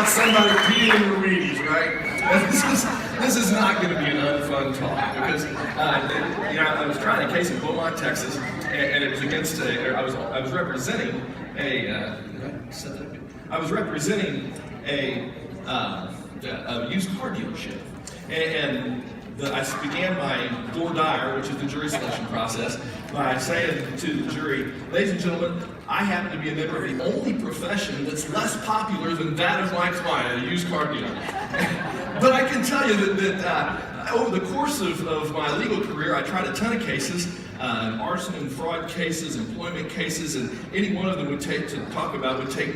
about somebody peeing in the weeds, right? This is not going to be an unfun talk because I was trying a case in Beaumont, Texas, and it was against I was representing a used car dealership, and I began my voir dire, which is the jury selection process, by saying to the jury, ladies and gentlemen, I happen to be a member of the only profession that's less popular than that of my client, a used car dealer. But I can tell you that over the course of my legal career, I tried a ton of cases, arson and fraud cases, employment cases, and any one of them would take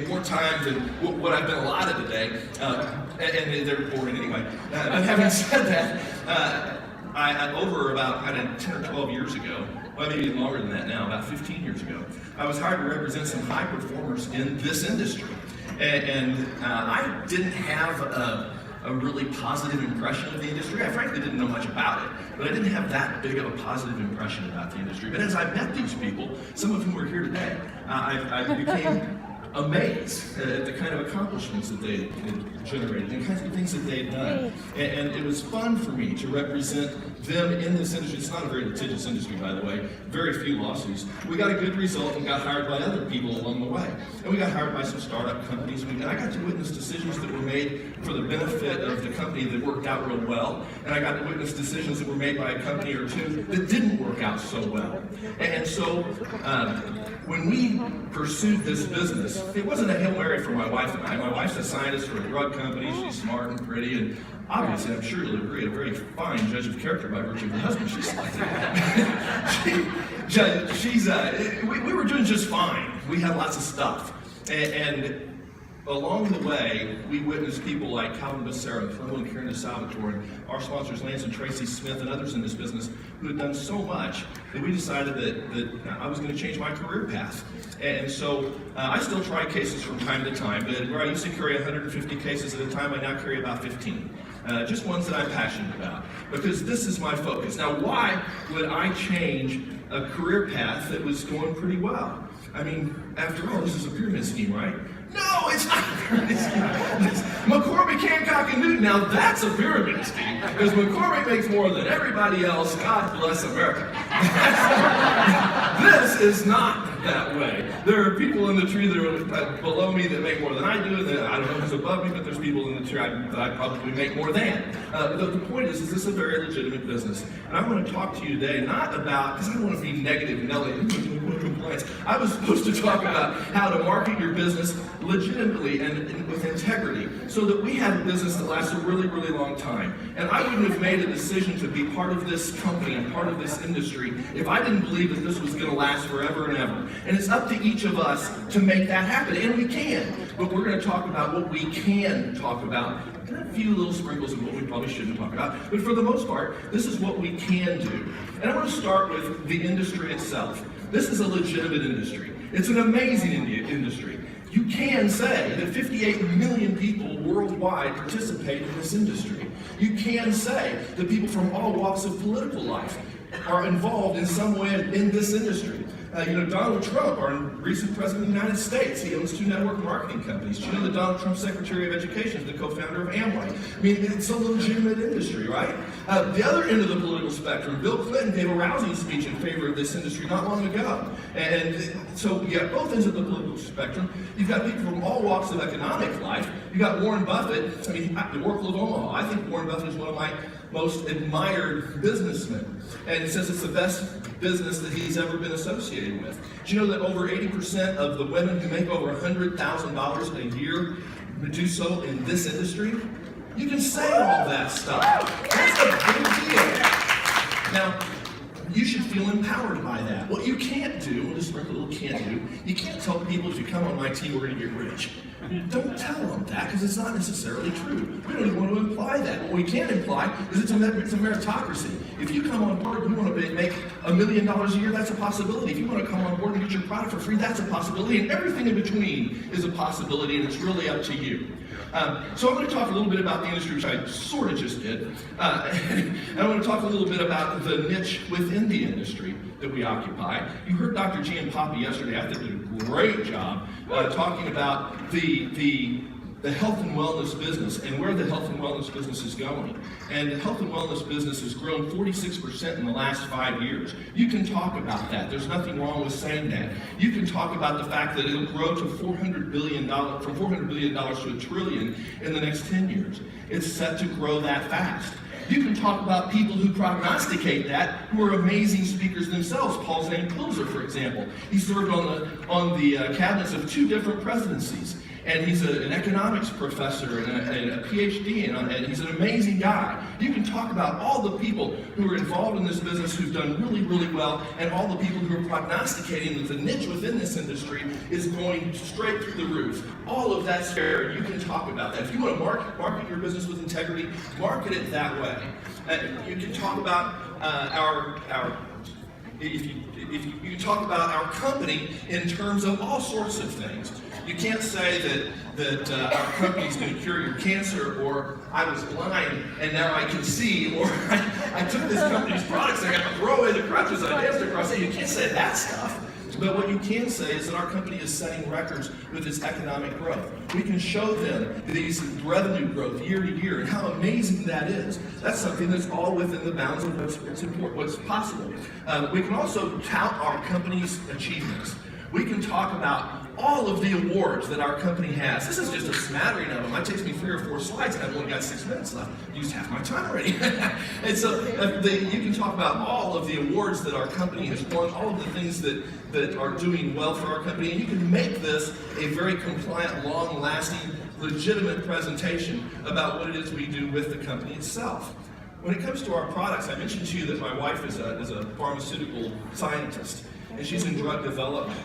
more time than what I've been allotted today, and they're boring anyway. But having said that, over about 10 or 12 years ago, well, maybe even longer than that now, about 15 years ago, I was hired to represent some high performers in this industry. And I didn't have a really positive impression of the industry. I frankly didn't know much about it, but I didn't have that big of a positive impression about the industry. But as I met these people, some of whom are here today, I became amazed at the kind of accomplishments that they had generated, the kinds of things that they had done. And it was fun for me to represent them in this industry. It's not a very litigious industry, by the way. Very few lawsuits. We got a good result and got hired by other people along the way. And we got hired by some startup companies. And I got to witness decisions that were made for the benefit of the company that worked out real well. And I got to witness decisions that were made by a company or two that didn't work out so well. And so when we pursued this business, it wasn't a Hail Mary for my wife and I. My wife's a scientist for a drug company. She's smart and pretty, and obviously, I'm sure you'll agree, a very fine judge of character by virtue of the husband she's selected. We were doing just fine. We had lots of stuff. And along the way, we witnessed people like Calvin Becerra, Fernando and Karen DeSalvatore, and our sponsors, Lance and Tracy Smith, and others in this business, who had done so much that we decided that I was going to change my career path. And so I still try cases from time to time, but where I used to carry 150 cases at a time, I now carry about 15. Just ones that I'm passionate about, because this is my focus. Now, why would I change a career path that was going pretty well? I mean, after all, this is a pyramid scheme, right? No, it's not a pyramid scheme. McCormick, Hancock, and Newton, now that's a pyramid scheme, because McCormick makes more than everybody else. God bless America. This is not that way. There are people in the tree that are below me that make more than I do, and I don't know who's above me, but there's people in the tree that I probably make more than. The point is this is a very legitimate business. And I want to talk to you today not about, because I don't want to be negative, Nelly, compliance. I was supposed to talk about how to market your business legitimately and with integrity so that we have a business that lasts a really, really long time. And I wouldn't have made a decision to be part of this company and part of this industry if I didn't believe that this was going to last forever and ever. And it's up to each of us to make that happen, and we can. But we're going to talk about what we can talk about, and a few little sprinkles of what we probably shouldn't talk about. But for the most part, this is what we can do. And I want to start with the industry itself. This is a legitimate industry. It's an amazing industry. You can say that 58 million people worldwide participate in this industry. You can say that people from all walks of political life are involved in some way in this industry. Donald Trump, our recent president of the United States, he owns 2 network marketing companies. Do you know that Donald Trump, Secretary of Education, is the co-founder of Amway? I mean, it's a legitimate industry, right? The other end of the political spectrum, Bill Clinton gave a rousing speech in favor of this industry not long ago. And so you got both ends of the political spectrum. You've got people from all walks of economic life. You got Warren Buffett, the Oracle of Omaha. I think Warren Buffett is one of my most admired businessmen. And he says it's the best business that he's ever been associated with. Do you know that over 80% of the women who make over $100,000 a year do so in this industry? You can say all that stuff. That's a big deal. Now, you should feel empowered by that. What you can't do, we'll just sprinkle a little can't do, you can't tell people if you come on my team, we're going to get rich. Don't tell them that, because it's not necessarily true. We don't even want to imply that. What we can imply is it's a meritocracy. If you come on board and you want to make $1 million a year, that's a possibility. If you want to come on board and get your product for free, that's a possibility. And everything in between is a possibility, and it's really up to you. So I'm going to talk a little bit about the industry, which I sort of just did. And I want to talk a little bit about the niche within the industry that we occupy. You heard Dr. Gianpapi yesterday. I think did a great job talking about the the health and wellness business and where the health and wellness business is going. And the health and wellness business has grown 46% in the last 5 years. You can talk about that. There's nothing wrong with saying that. You can talk about the fact that it'll grow to $400 billion, from $400 billion to $1 trillion in the next 10 years. It's set to grow that fast. You can talk about people who prognosticate that, who are amazing speakers themselves. Paul Zane Pilzer, for example. He served on the cabinets of 2 different presidencies. And he's an economics professor and a PhD, and he's an amazing guy. You can talk about all the people who are involved in this business who've done really, really well, and all the people who are prognosticating that the niche within this industry is going straight through the roof. All of that's fair. You can talk about that. If you want to market your business with integrity, market it that way. You can talk about you talk about our company in terms of all sorts of things. You can't say that our company is going to cure your cancer, or I was blind and now I can see, or I took this company's products and I got to throw away the crutches I danced across. You can't say that stuff. But what you can say is that our company is setting records with its economic growth. We can show them these revenue growth year to year and how amazing that is. That's something that's all within the bounds of what's possible. We can also tout our company's achievements. We can talk about all of the awards that our company has. This is just a smattering of them. It takes me 3 or 4 slides, and I've only got 6 minutes left. I used half my time already. And so you can talk about all of the awards that our company has won, all of the things that are doing well for our company, and you can make this a very compliant, long-lasting, legitimate presentation about what it is we do with the company itself. When it comes to our products, I mentioned to you that my wife is a pharmaceutical scientist, and she's in drug development.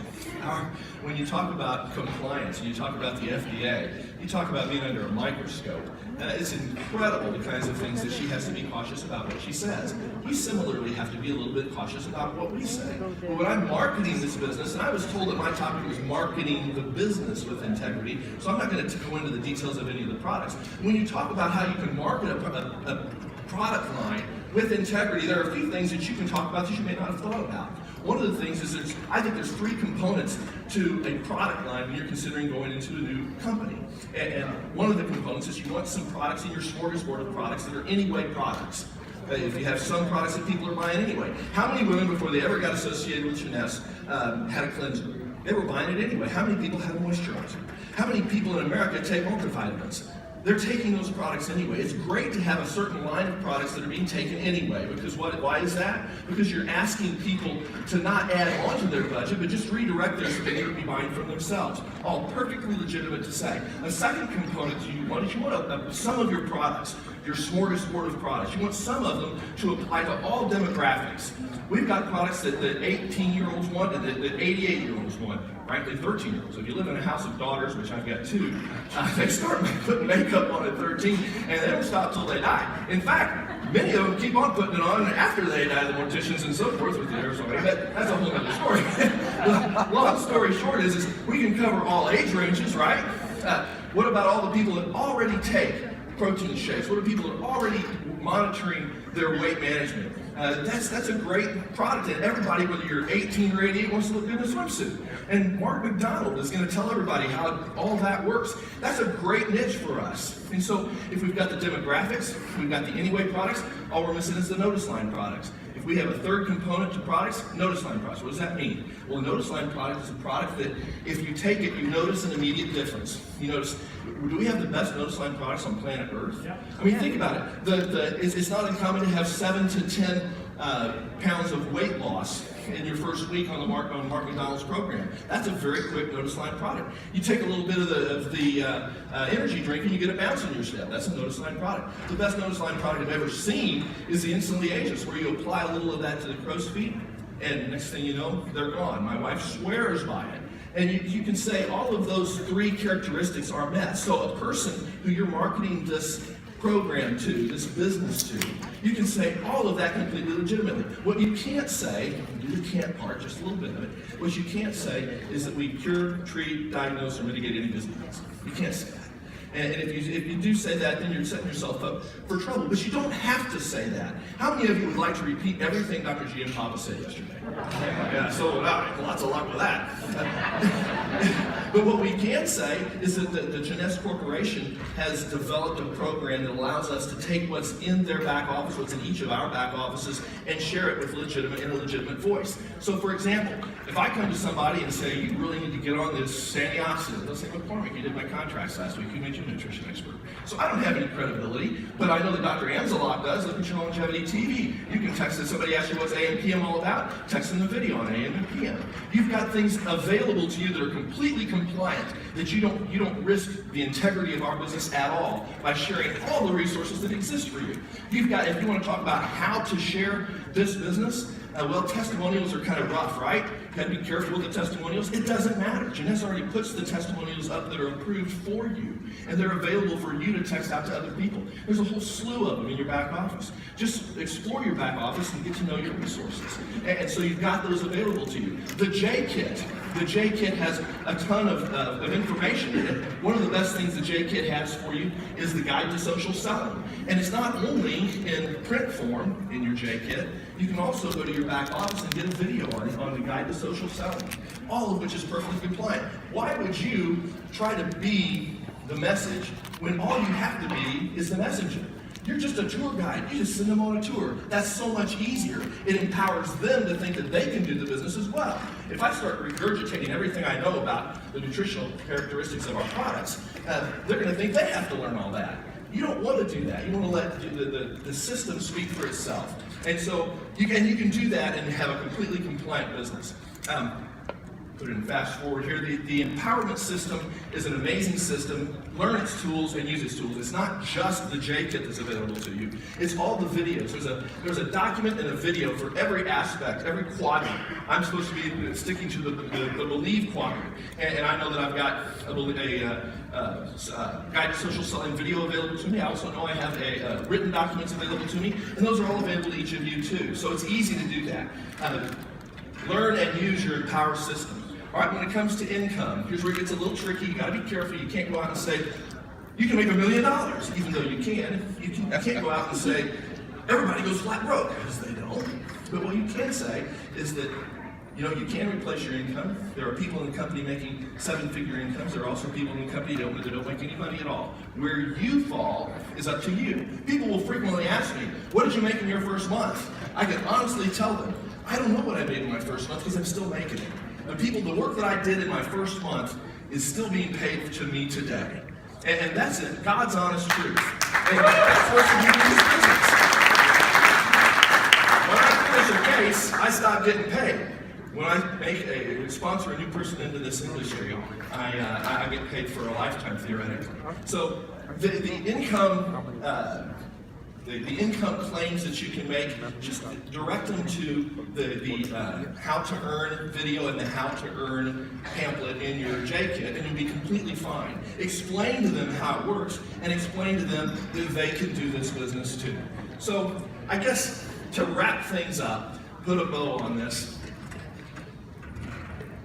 When you talk about compliance, and you talk about the FDA, you talk about being under a microscope. It's incredible the kinds of things that she has to be cautious about what she says. We similarly have to be a little bit cautious about what we say. But when I'm marketing this business, and I was told that my topic was marketing the business with integrity, so I'm not going to go into the details of any of the products. When you talk about how you can market a product line with integrity, there are a few things that you can talk about that you may not have thought about. One of the things is I think there's 3 components to a product line when you're considering going into a new company. And one of the components is you want some products in your smorgasbord of products that are anyway products. If you have some products that people are buying anyway. How many women, before they ever got associated with Jeunesse, had a cleanser? They were buying it anyway. How many people had a moisturizer? How many people in America take multivitamins? They're taking those products anyway. It's great to have a certain line of products that are being taken anyway, because why is that? Because you're asking people to not add on to their budget, but just redirect their spending to be buying from themselves. All perfectly legitimate to say. A second component you want some of your products, your smorgasbord of products, you want some of them to apply to all demographics. We've got products that 18-year-olds want and that 88-year-olds want. Frankly, 13-year-olds. If you live in a house of daughters, which I've got 2, they start putting makeup on at 13, and they don't stop till they die. In fact, many of them keep on putting it on after they die, the morticians and so forth with the aerosol. That's a whole other story. Long story short is we can cover all age ranges, right? What about all the people that already take protein shakes? What are people that are already monitoring their weight management? That's a great product, and everybody, whether you're 18 or 88, wants to look good in a swimsuit. And Mark McDonald is going to tell everybody how all that works. That's a great niche for us. And so if we've got the demographics, we've got the anyway products, all we're missing is the Notice Line products. If we have a third component to products, Notice Line products. What does that mean? Well, a Notice Line product is a product that if you take it, you notice an immediate difference. You notice, do we have the best Notice Line products on planet Earth? Yeah. I mean, think about it. It's not uncommon to have 7 to 10 pounds of weight loss in your first week on Mark McDonald's program. That's a very quick Notice Line product. You take a little bit of the energy drink and you get a bounce in your step. That's a Notice Line product. The best Notice Line product I've ever seen is the Instantly Ageless, where you apply a little of that to the crow's feet, and next thing you know, they're gone. My wife swears by it. And you can say all of those 3 characteristics are met. So a person who you're marketing this program to, this business to, you can say all of that completely legitimately. What you can't say, do the can't part, just a little bit of it, what you can't say is that we cure, treat, diagnose, or mitigate any disease. You can't say that. And if you do say that, then you're setting yourself up for trouble. But you don't have to say that. How many of you would like to repeat everything Dr. Giampapa said yesterday? Yeah. So would I. Lots of luck with that. But what we can say is that the Jeunesse Corporation has developed a program that allows us to take what's in their back office, what's in each of our back offices, and share it with in a legitimate voice. So for example, if I come to somebody and say, you really need to get on this antioxidant, they'll say, McCormick, you did my contracts last week, you made you a nutrition expert. So I don't have any credibility, but I know that Dr. Anzalot does. Look at your Longevity TV. You can text it. Somebody asks you what's AM PM all about, text them the video on AM and PM. You've got things available to you that are completely compliant, that you don't risk the integrity of our business at all by sharing all the resources that exist for you. You've got, if you want to talk about how to share this business, well, testimonials are kind of rough, right? You got to be careful with the testimonials. It doesn't matter. Jeunesse already puts the testimonials up that are approved for you, and they're available for you to text out to other people. There's a whole slew of them in your back office. Just explore your back office and get to know your resources. And so you've got those available to you. The J-Kit. The J-Kit has a ton of information in it. One of the best things the J-Kit has for you is the Guide to Social Selling. And it's not only in print form in your J-Kit, you can also go to your back office and get a video on the Guide to Social Selling, all of which is perfectly compliant. Why would you try to be the message when all you have to be is the messenger? You're just a tour guide. You just send them on a tour. That's so much easier. It empowers them to think that they can do the business as well. If I start regurgitating everything I know about the nutritional characteristics of our products, they're going to think they have to learn all that. You don't want to do that. You want to let the system speak for itself. And so you can do that and have a completely compliant business. Put it in fast forward here. The empowerment system is an amazing system. Learn its tools and use its tools. It's not just the J-Kit that's available to you. It's all the videos. There's a document and a video for every aspect, every quadrant. I'm supposed to be sticking to the believe quadrant. And I know that I've got a Guide to Social Selling video available to me. I also know I have written documents available to me. And those are all available to each of you too. So it's easy to do that. Learn and use your Empower system. All right, when it comes to income, here's where it gets a little tricky. You got to be careful. You can't go out and say, you can make $1 million, even though you can. I can't go out and say, everybody goes flat broke, because they don't. But what you can say is that, you can replace your income. There are people in the company making 7-figure incomes. There are also people in the company that don't make any money at all. Where you fall is up to you. People will frequently ask me, what did you make in your first month? I can honestly tell them, I don't know what I made in my first month because I'm still making it. And the work that I did in my first month is still being paid to me today. And that's it, God's honest truth. And that's what's in this business. When I finish a case, I stop getting paid. When I sponsor a new person into this industry, I get paid for a lifetime theoretically. So the income the income claims that you can make, just direct them to the how to earn video and the how to earn pamphlet in your J-Kit, and you'll be completely fine. Explain to them how it works, and explain to them that they can do this business too. So I guess to wrap things up, put a bow on this,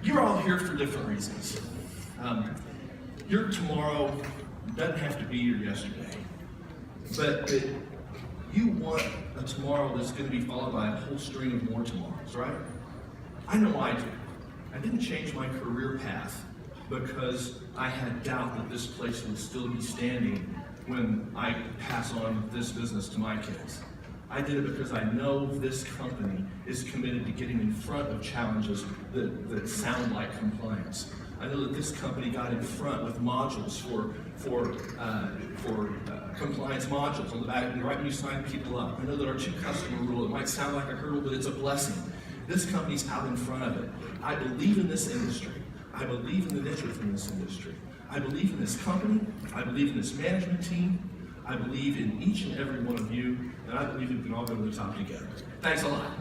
you're all here for different reasons. Your tomorrow doesn't have to be your yesterday, but you want a tomorrow that's going to be followed by a whole string of more tomorrows, right? I know I do. I didn't change my career path because I had doubt that this place would still be standing when I pass on this business to my kids. I did it because I know this company is committed to getting in front of challenges that sound like compliance. I know that this company got in front with modules for compliance modules on the back, and right when you sign people up. I know that our 2 customer rule, it might sound like a hurdle, but it's a blessing. This company's out in front of it. I believe in this industry. I believe in the niche within this industry. I believe in this company. I believe in this management team. I believe in each and every one of you, and I believe we can all go to the top together. Thanks a lot.